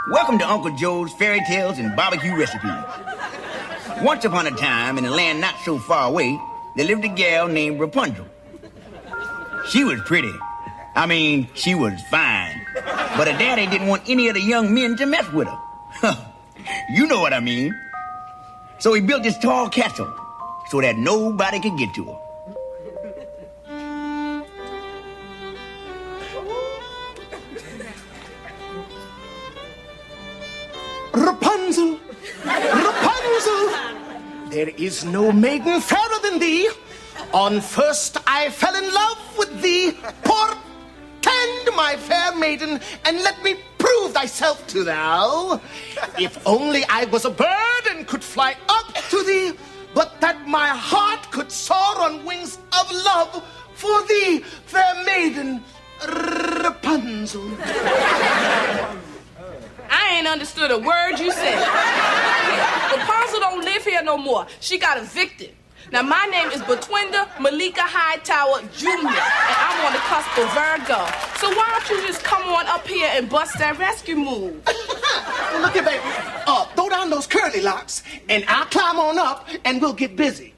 Welcome to Uncle Joe's Fairy Tales and Barbecue Recipes. Once upon a time, in a land not so far away, there lived a gal named Rapunzel. She was pretty. I mean, she was fine. But her daddy didn't want any of the young men to mess with her. You know what I mean. So he built this tall castle so that nobody could get to her. Rapunzel, Rapunzel, there is no maiden fairer than thee. On first I fell in love with thee. Portend, my fair maiden, and let me prove thyself to thou. If only I was a bird and could fly up to thee, but that my heart could soar on wings of love for thee, fair maiden, Rapunzel. I ain't understood a word you said. Rapunzel don't live here no more. She got evicted. Now, my name is Betwinda Malika Hightower Jr., and I'm on the cusp of Virgo. So why don't you just come on up here and bust that rescue move? Look here, baby. Throw down those curly locks, and I'll climb on up, and we'll get busy.